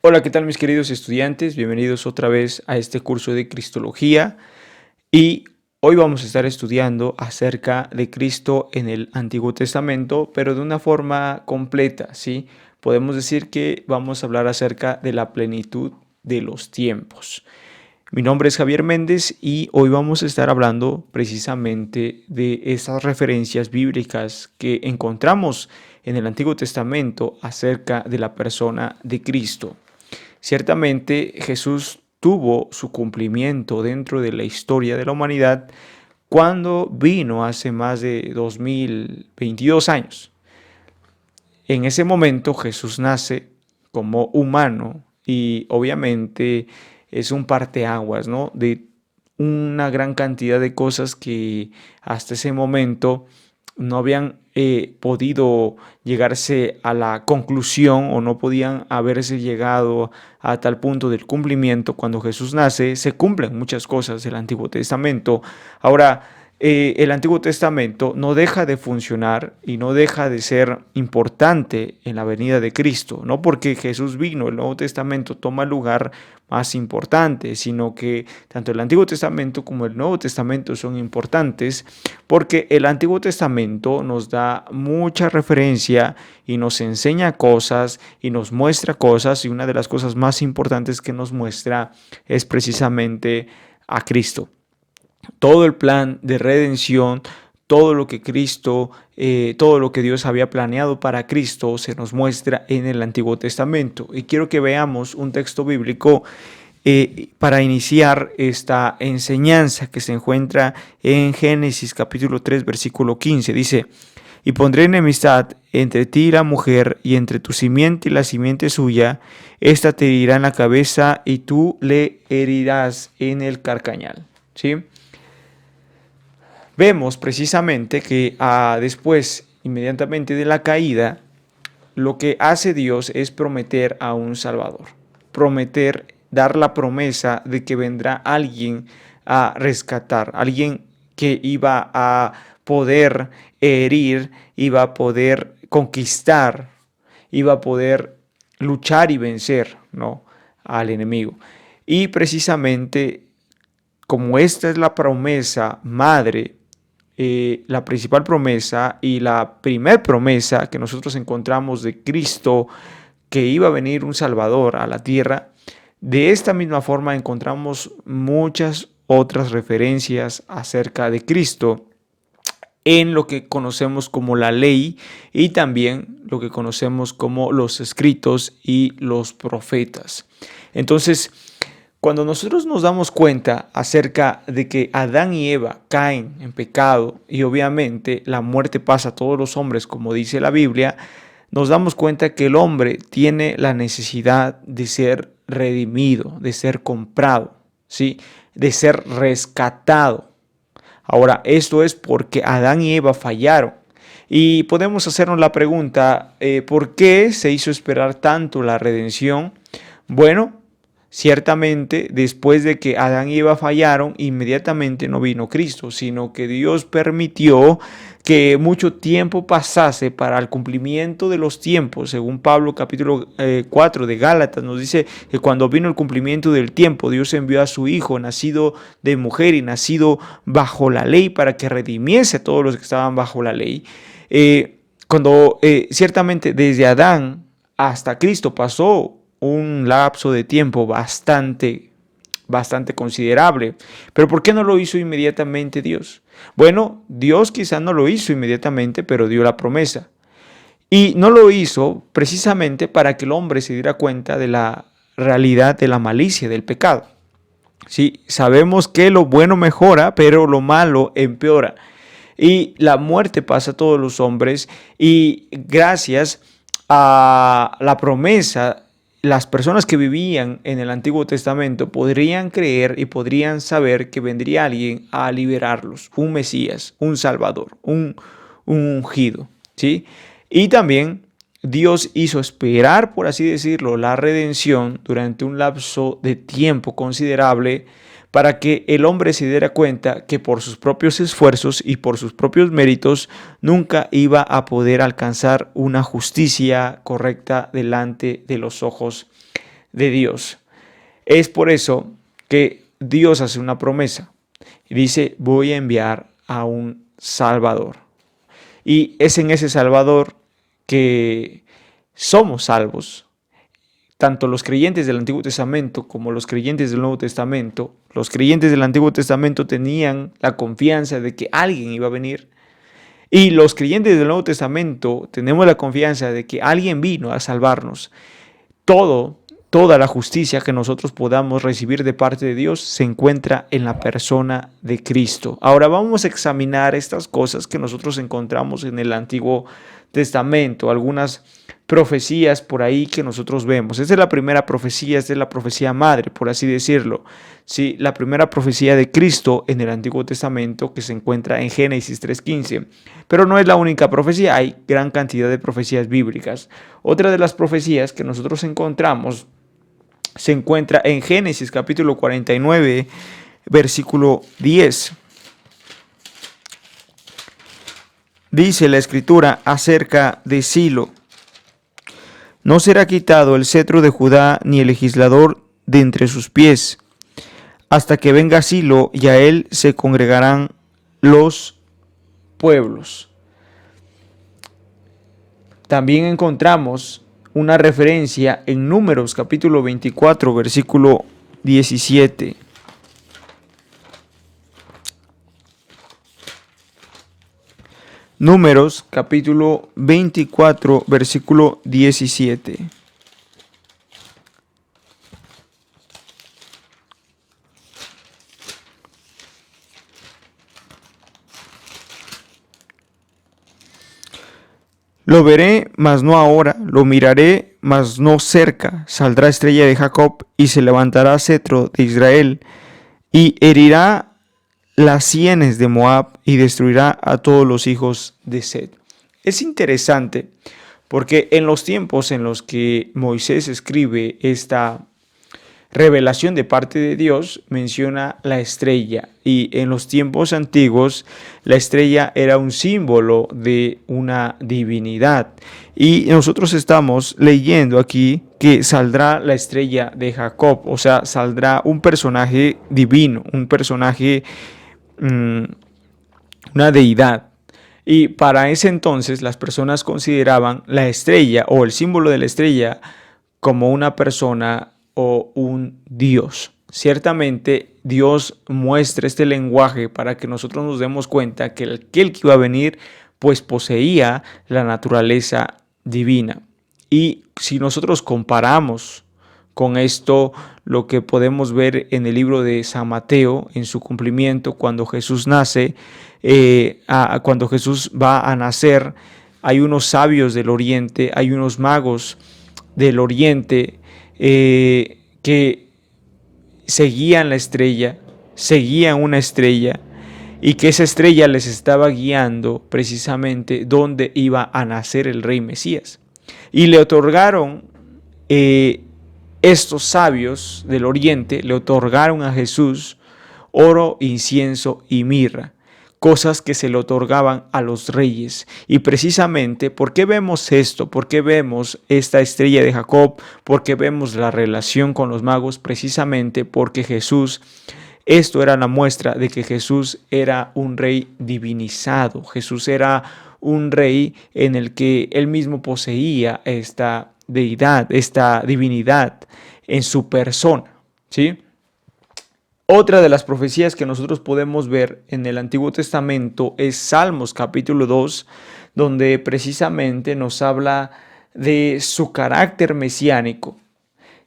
Hola, ¿qué tal mis queridos estudiantes? Bienvenidos otra vez a este curso de Cristología y hoy vamos a estar estudiando acerca de Cristo en el Antiguo Testamento, pero de una forma completa, ¿sí? Podemos decir que vamos a hablar acerca de la plenitud de los tiempos. Mi nombre es Javier Méndez y hoy vamos a estar hablando precisamente de esas referencias bíblicas que encontramos en el Antiguo Testamento acerca de la persona de Cristo. Ciertamente Jesús tuvo su cumplimiento dentro de la historia de la humanidad cuando vino hace más de 2022 años. En ese momento Jesús nace como humano y obviamente es un parteaguas, ¿no? De una gran cantidad de cosas que hasta ese momento no habían podido llegarse a la conclusión o no podían haberse llegado a tal punto del cumplimiento. Cuando Jesús nace, se cumplen muchas cosas del Antiguo Testamento. Ahora, el Antiguo Testamento no deja de funcionar y no deja de ser importante en la venida de Cristo, no porque Jesús vino, el Nuevo Testamento toma el lugar más importante, sino que tanto el Antiguo Testamento como el Nuevo Testamento son importantes porque el Antiguo Testamento nos da mucha referencia y nos enseña cosas y nos muestra cosas, y una de las cosas más importantes que nos muestra es precisamente a Cristo. Todo el plan de redención, todo lo que Cristo, todo lo que Dios había planeado para Cristo se nos muestra en el Antiguo Testamento. Y quiero que veamos un texto bíblico para iniciar esta enseñanza que se encuentra en Génesis capítulo 3 versículo 15. Dice: y pondré enemistad entre ti y la mujer, y entre tu simiente y la simiente suya. Esta te herirá en la cabeza y tú le herirás en el carcañal. ¿Sí? Vemos precisamente que después, inmediatamente de la caída, lo que hace Dios es prometer a un Salvador. Prometer, dar la promesa de que vendrá alguien a rescatar, alguien que iba a poder herir, iba a poder conquistar, iba a poder luchar y vencer, ¿no?, al enemigo. Y precisamente como esta es la promesa madre, la principal promesa y la primer promesa que nosotros encontramos de Cristo, que iba a venir un Salvador a la tierra, de esta misma forma encontramos muchas otras referencias acerca de Cristo en lo que conocemos como la ley y también lo que conocemos como los escritos y los profetas. Entonces, cuando nosotros nos damos cuenta acerca de que Adán y Eva caen en pecado y obviamente la muerte pasa a todos los hombres, como dice la Biblia, nos damos cuenta que el hombre tiene la necesidad de ser redimido, de ser comprado, ¿sí?, de ser rescatado. Ahora, esto es porque Adán y Eva fallaron. Y podemos hacernos la pregunta, ¿por qué se hizo esperar tanto la redención? Bueno, ciertamente, después de que Adán y Eva fallaron, inmediatamente no vino Cristo, sino que Dios permitió que mucho tiempo pasase para el cumplimiento de los tiempos. Según Pablo capítulo 4 de Gálatas nos dice que cuando vino el cumplimiento del tiempo, Dios envió a su Hijo, nacido de mujer y nacido bajo la ley, para que redimiese a todos los que estaban bajo la ley. Ciertamente desde Adán hasta Cristo pasó un lapso de tiempo bastante considerable. Pero ¿por qué no lo hizo inmediatamente Dios? Bueno, Dios quizá no lo hizo inmediatamente, pero dio la promesa. Y no lo hizo precisamente para que el hombre se diera cuenta de la realidad de la malicia, del pecado. Sí, sabemos que lo bueno mejora, pero lo malo empeora. Y la muerte pasa a todos los hombres, y gracias a la promesa, las personas que vivían en el Antiguo Testamento podrían creer y podrían saber que vendría alguien a liberarlos, un Mesías, un Salvador, un ungido, ¿sí? Y también Dios hizo esperar, por así decirlo, la redención durante un lapso de tiempo considerable para que el hombre se diera cuenta que por sus propios esfuerzos y por sus propios méritos nunca iba a poder alcanzar una justicia correcta delante de los ojos de Dios. Es por eso que Dios hace una promesa y dice: voy a enviar a un Salvador. Y es en ese Salvador que somos salvos. Tanto los creyentes del Antiguo Testamento como los creyentes del Nuevo Testamento. Los creyentes del Antiguo Testamento tenían la confianza de que alguien iba a venir. Y los creyentes del Nuevo Testamento tenemos la confianza de que alguien vino a salvarnos. Toda la justicia que nosotros podamos recibir de parte de Dios se encuentra en la persona de Cristo. Ahora vamos a examinar estas cosas que nosotros encontramos en el Antiguo Testamento, algunas profecías por ahí que nosotros vemos. Esta es la primera profecía, esta es la profecía madre, por así decirlo. Sí, la primera profecía de Cristo en el Antiguo Testamento, que se encuentra en Génesis 3:15. Pero no es la única profecía, hay gran cantidad de profecías bíblicas. Otra de las profecías que nosotros encontramos se encuentra en Génesis capítulo 49, versículo 10. Dice la escritura acerca de Silo: no será quitado el cetro de Judá ni el legislador de entre sus pies, hasta que venga Silo, y a él se congregarán los pueblos. También encontramos una referencia en Números capítulo 24, versículo 17. Números capítulo 24, versículo 17. Lo veré, mas no ahora, lo miraré, mas no cerca. Saldrá estrella de Jacob y se levantará cetro de Israel y herirá las sienes de Moab y destruirá a todos los hijos de Set. Es interesante porque en los tiempos en los que Moisés escribe esta revelación de parte de Dios, menciona la estrella, y en los tiempos antiguos la estrella era un símbolo de una divinidad, y nosotros estamos leyendo aquí que saldrá la estrella de Jacob, o sea, saldrá un personaje divino, un personaje, una deidad. Y para ese entonces las personas consideraban la estrella o el símbolo de la estrella como una persona o un Dios. Ciertamente Dios muestra este lenguaje para que nosotros nos demos cuenta que aquel que iba a venir pues poseía la naturaleza divina. Y si nosotros comparamos con esto lo que podemos ver en el libro de San Mateo, en su cumplimiento, cuando Jesús nace, cuando Jesús va a nacer, hay unos sabios del oriente, hay unos magos del oriente que seguían la estrella, seguían una estrella, y que esa estrella les estaba guiando precisamente donde iba a nacer el rey Mesías. Y le otorgaron, estos sabios del oriente, le otorgaron a Jesús oro, incienso y mirra, cosas que se le otorgaban a los reyes. Y precisamente, ¿por qué vemos esto? ¿Por qué vemos esta estrella de Jacob? ¿Por qué vemos la relación con los magos? Precisamente porque Jesús, esto era la muestra de que Jesús era un rey divinizado. Jesús era un rey en el que él mismo poseía esta deidad, esta divinidad en su persona, ¿sí? Otra de las profecías que nosotros podemos ver en el Antiguo Testamento es Salmos capítulo 2, donde precisamente nos habla de su carácter mesiánico.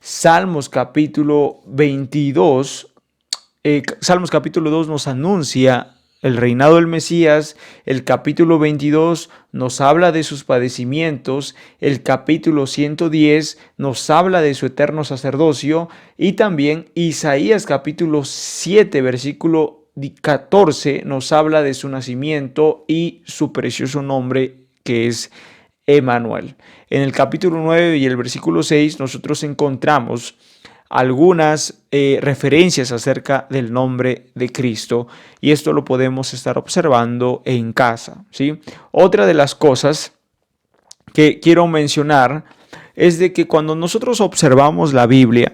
Salmos capítulo 22, Salmos capítulo 2 nos anuncia el reinado del Mesías. El capítulo 22 nos habla de sus padecimientos. El capítulo 110 nos habla de su eterno sacerdocio. Y también Isaías capítulo 7, versículo 14 nos habla de su nacimiento y su precioso nombre, que es Emmanuel. En el capítulo 9 y el versículo 6 nosotros encontramos algunas referencias acerca del nombre de Cristo, y esto lo podemos estar observando en casa, ¿sí? Otra de las cosas que quiero mencionar es de que cuando nosotros observamos la Biblia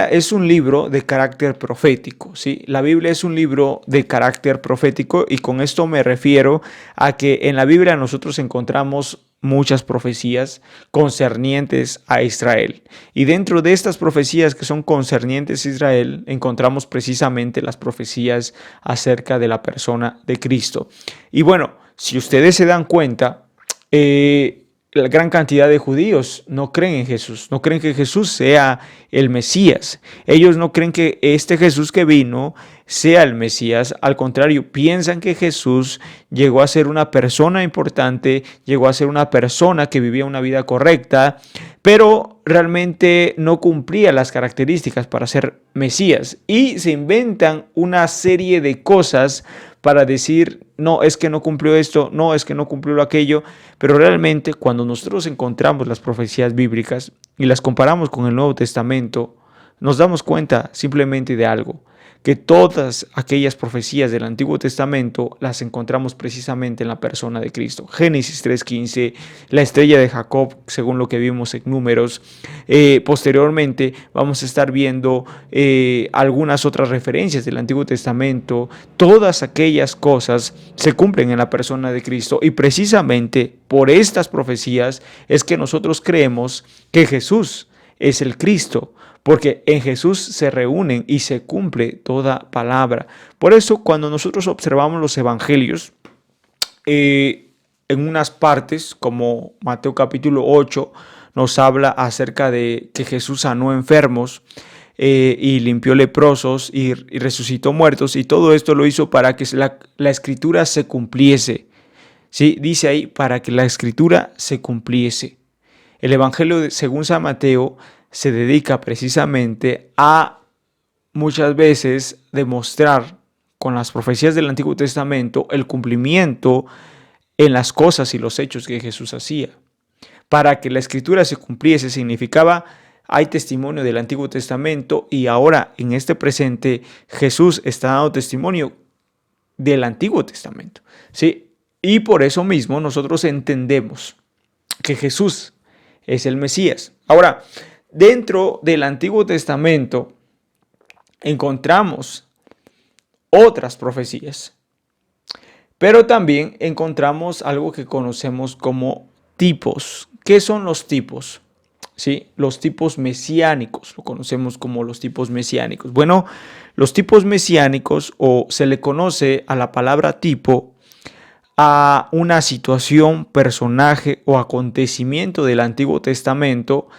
es un libro de carácter profético, ¿sí? La Biblia es un libro de carácter profético, y con esto me refiero a que en la Biblia nosotros encontramos muchas profecías concernientes a Israel. Y dentro de estas profecías que son concernientes a Israel, encontramos precisamente las profecías acerca de la persona de Cristo. Y bueno, si ustedes se dan cuenta, la gran cantidad de judíos no creen en Jesús, no creen que Jesús sea el Mesías. Ellos no creen que este Jesús que vino sea el Mesías. Al contrario, piensan que Jesús llegó a ser una persona importante, llegó a ser una persona que vivía una vida correcta, pero realmente no cumplía las características para ser Mesías. Y se inventan una serie de cosas para decir, no, es que no cumplió esto, no, es que no cumplió aquello, pero realmente cuando nosotros encontramos las profecías bíblicas y las comparamos con el Nuevo Testamento, nos damos cuenta simplemente de algo, que todas aquellas profecías del Antiguo Testamento las encontramos precisamente en la persona de Cristo. Génesis 3:15, la estrella de Jacob, según lo que vimos en Números. Posteriormente vamos a estar viendo algunas otras referencias del Antiguo Testamento. Todas aquellas cosas se cumplen en la persona de Cristo, y precisamente por estas profecías es que nosotros creemos que Jesús es el Cristo, porque en Jesús se reúnen y se cumple toda palabra. Por eso, cuando nosotros observamos los evangelios, en unas partes, como Mateo capítulo 8, nos habla acerca de que Jesús sanó enfermos y limpió leprosos y resucitó muertos, y todo esto lo hizo para que la escritura se cumpliese. ¿Sí? Dice ahí, para que la escritura se cumpliese. El evangelio según San Mateo se dedica precisamente a muchas veces demostrar con las profecías del Antiguo Testamento el cumplimiento en las cosas y los hechos que Jesús hacía. Para que la escritura se cumpliese significaba, hay testimonio del Antiguo Testamento, y ahora en este presente Jesús está dando testimonio del Antiguo Testamento, ¿sí? Y por eso mismo nosotros entendemos que Jesús es el Mesías. Ahora, dentro del Antiguo Testamento encontramos otras profecías, pero también encontramos algo que conocemos como tipos. ¿Qué son los tipos? ¿Sí? Los tipos mesiánicos, lo conocemos como los tipos mesiánicos. Bueno, los tipos mesiánicos, o se le conoce a la palabra tipo a una situación, personaje o acontecimiento del Antiguo Testamento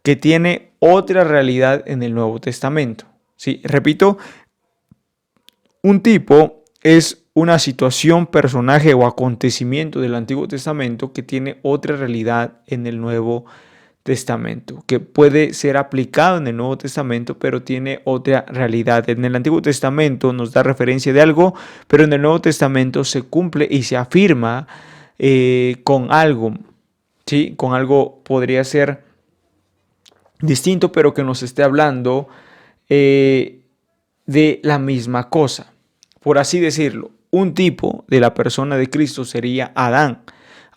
que tiene otra realidad en el Nuevo Testamento. Sí, repito, un tipo es una situación, personaje o acontecimiento del Antiguo Testamento que tiene otra realidad en el Nuevo Testamento, que puede ser aplicado en el Nuevo Testamento, pero tiene otra realidad. En el Antiguo Testamento nos da referencia de algo, pero en el Nuevo Testamento se cumple y se afirma con algo, ¿sí? Con algo podría ser distinto, pero que nos esté hablando de la misma cosa. Por así decirlo, un tipo de la persona de Cristo sería Adán.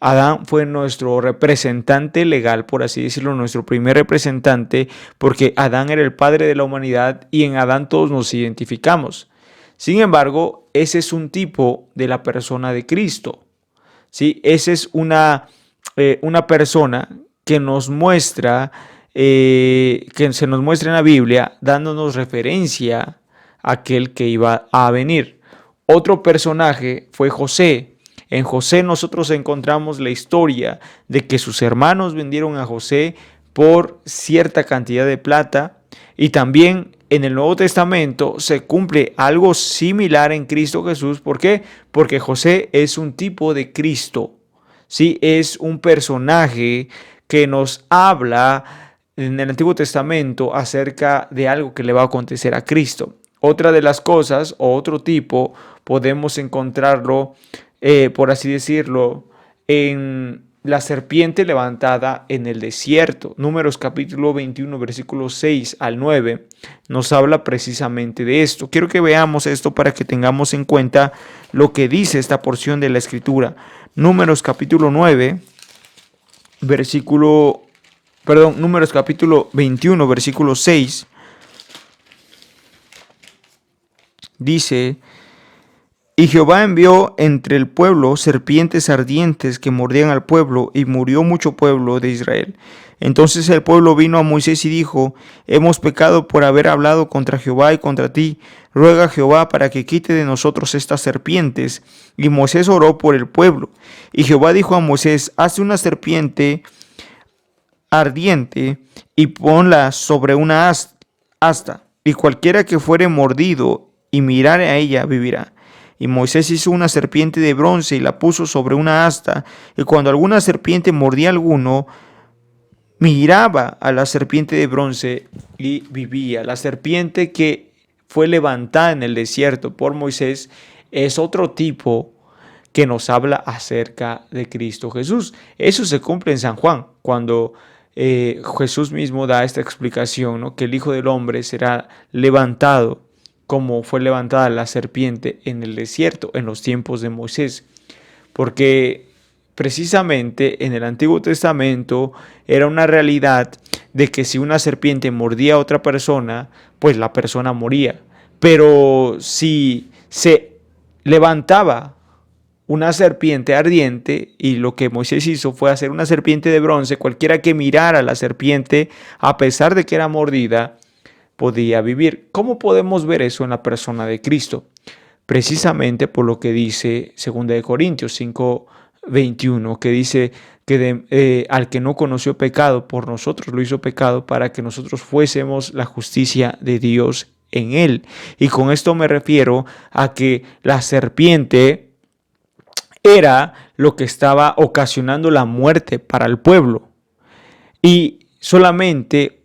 Adán fue nuestro representante legal, por así decirlo, nuestro primer representante, porque Adán era el padre de la humanidad y en Adán todos nos identificamos. Sin embargo, ese es un tipo de la persona de Cristo, ¿sí? Esa es una persona que nos muestra, que se nos muestra en la Biblia, dándonos referencia a aquel que iba a venir. Otro personaje fue José. En José nosotros encontramos la historia de que sus hermanos vendieron a José por cierta cantidad de plata, y también en el Nuevo Testamento se cumple algo similar en Cristo Jesús. ¿Por qué? Porque José es un tipo de Cristo, ¿sí? Es un personaje que nos habla en el Antiguo Testamento acerca de algo que le va a acontecer a Cristo. Otra de las cosas, o otro tipo, podemos encontrarlo por así decirlo, en la serpiente levantada en el desierto. Números capítulo 21, versículos 6 al 9, nos habla precisamente de esto. Quiero que veamos esto para que tengamos en cuenta lo que dice esta porción de la Escritura. Números capítulo 9, Números capítulo 21, versículo 6, dice: y Jehová envió entre el pueblo serpientes ardientes que mordían al pueblo, y murió mucho pueblo de Israel. Entonces el pueblo vino a Moisés y dijo: hemos pecado por haber hablado contra Jehová y contra ti. Ruega a Jehová para que quite de nosotros estas serpientes. Y Moisés oró por el pueblo. Y Jehová dijo a Moisés: haz una serpiente ardiente y ponla sobre una asta, y cualquiera que fuere mordido y mirare a ella vivirá. Y Moisés hizo una serpiente de bronce y la puso sobre una asta, y cuando alguna serpiente mordía a alguno, miraba a la serpiente de bronce y vivía. La serpiente que fue levantada en el desierto por Moisés es otro tipo que nos habla acerca de Cristo Jesús. Eso se cumple en San Juan, cuando Jesús mismo da esta explicación, ¿no? Que el Hijo del Hombre será levantado como fue levantada la serpiente en el desierto en los tiempos de Moisés. Porque precisamente en el Antiguo Testamento era una realidad de que si una serpiente mordía a otra persona, pues la persona moría. Pero si se levantaba una serpiente ardiente, y lo que Moisés hizo fue hacer una serpiente de bronce, cualquiera que mirara a la serpiente, a pesar de que era mordida, podía vivir. ¿Cómo podemos ver eso en la persona de Cristo? Precisamente por lo que dice 2 Corintios 5:21, que dice que al que no conoció pecado, por nosotros lo hizo pecado, para que nosotros fuésemos la justicia de Dios en él. Y con esto me refiero a que la serpiente era lo que estaba ocasionando la muerte para el pueblo. Y solamente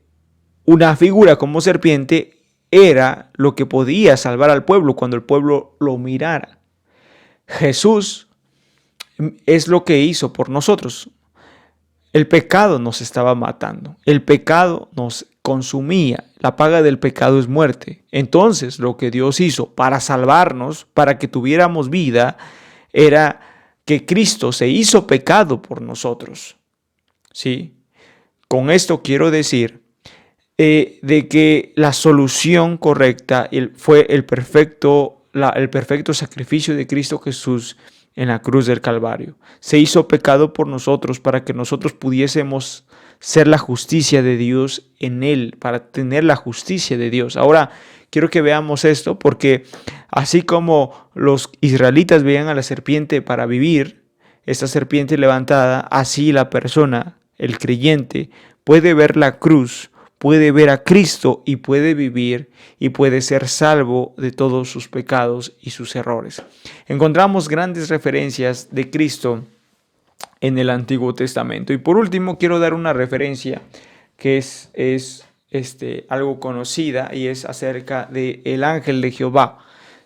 una figura como serpiente era lo que podía salvar al pueblo cuando el pueblo lo mirara. Jesús es lo que hizo por nosotros. El pecado nos estaba matando. El pecado nos consumía. La paga del pecado es muerte. Entonces, lo que Dios hizo para salvarnos, para que tuviéramos vida, era que Cristo se hizo pecado por nosotros. ¿Sí? Con esto quiero decir de que la solución correcta fue el perfecto sacrificio de Cristo Jesús en la cruz del Calvario. Se hizo pecado por nosotros para que nosotros pudiésemos ser la justicia de Dios en Él, para tener la justicia de Dios. Ahora, quiero que veamos esto porque así como los israelitas veían a la serpiente para vivir, esta serpiente levantada, así la persona, el creyente, puede ver la cruz, puede ver a Cristo y puede vivir y puede ser salvo de todos sus pecados y sus errores. Encontramos grandes referencias de Cristo en el Antiguo Testamento. Y por último, quiero dar una referencia que es algo conocida, y es acerca del ángel de Jehová.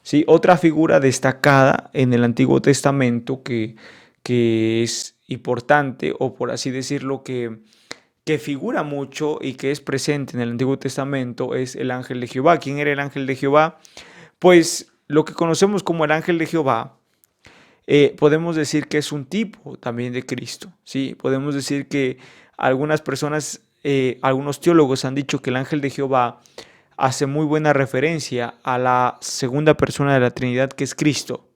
¿Sí? Otra figura destacada en el Antiguo Testamento que es importante, o por así decirlo, que figura mucho y que es presente en el Antiguo Testamento, es el ángel de Jehová. ¿Quién era el ángel de Jehová? Pues lo que conocemos como el ángel de Jehová, podemos decir que es un tipo también de Cristo. ¿Sí? Podemos decir que algunas personas, algunos teólogos han dicho que el ángel de Jehová hace muy buena referencia a la segunda persona de la Trinidad, que es Cristo.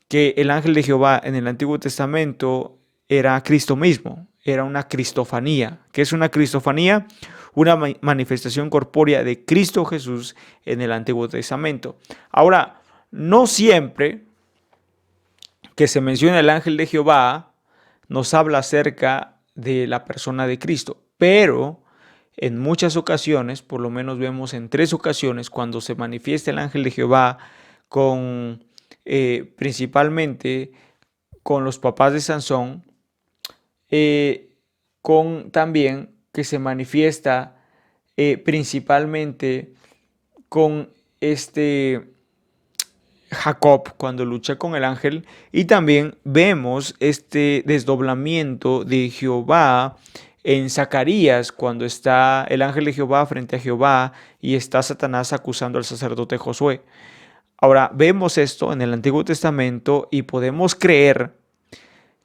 Que el ángel de Jehová en el Antiguo Testamento era Cristo mismo, era una cristofanía. ¿Qué es una cristofanía? Una manifestación corpórea de Cristo Jesús en el Antiguo Testamento. Ahora, no siempre que se menciona el ángel de Jehová nos habla acerca de la persona de Cristo, pero en muchas ocasiones, por lo menos vemos en 3 ocasiones, cuando se manifiesta el ángel de Jehová con principalmente con los papás de Sansón, con también que se manifiesta principalmente con Jacob cuando lucha con el ángel, y también vemos este desdoblamiento de Jehová en Zacarías cuando está el ángel de Jehová frente a Jehová y está Satanás acusando al sacerdote Josué. Ahora vemos esto en el Antiguo Testamento y podemos creer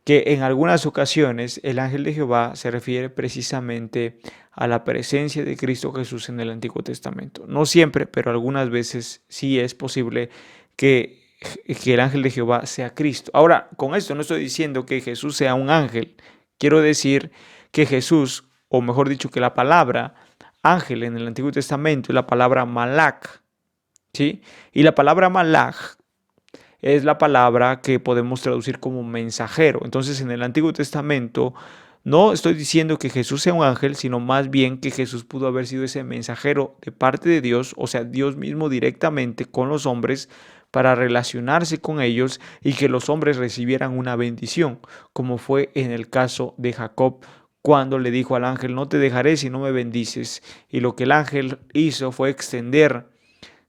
que en algunas ocasiones el ángel de Jehová se refiere precisamente a la presencia de Cristo Jesús en el Antiguo Testamento. No siempre, pero algunas veces sí es posible que, que el ángel de Jehová sea Cristo. Ahora, con esto no estoy diciendo que Jesús sea un ángel. Quiero decir que Jesús, o mejor dicho, que la palabra ángel en el Antiguo Testamento es la palabra malach, ¿sí? Y la palabra malach es la palabra que podemos traducir como mensajero. Entonces, en el Antiguo Testamento no estoy diciendo que Jesús sea un ángel, sino más bien que Jesús pudo haber sido ese mensajero de parte de Dios, o sea, Dios mismo directamente con los hombres para relacionarse con ellos y que los hombres recibieran una bendición, como fue en el caso de Jacob cuando le dijo al ángel, no te dejaré si no me bendices. Y lo que el ángel hizo fue extender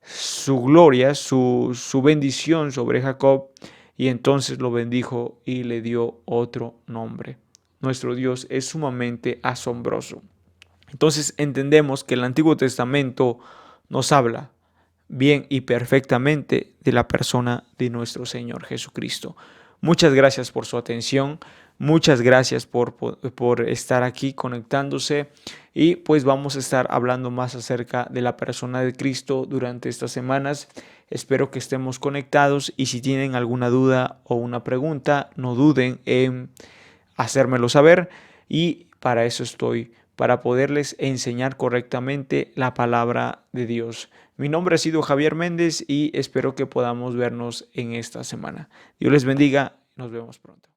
su gloria, su bendición sobre Jacob, y entonces lo bendijo y le dio otro nombre. Nuestro Dios es sumamente asombroso. Entonces entendemos que el Antiguo Testamento nos habla bien y perfectamente de la persona de nuestro Señor Jesucristo. Muchas gracias por su atención, muchas gracias por estar aquí conectándose, y pues vamos a estar hablando más acerca de la persona de Cristo durante estas semanas. Espero que estemos conectados y si tienen alguna duda o una pregunta, no duden en hacérmelo saber, y para eso estoy, para poderles enseñar correctamente la palabra de Dios. Mi nombre ha sido Javier Méndez y espero que podamos vernos en esta semana. Dios les bendiga, nos vemos pronto.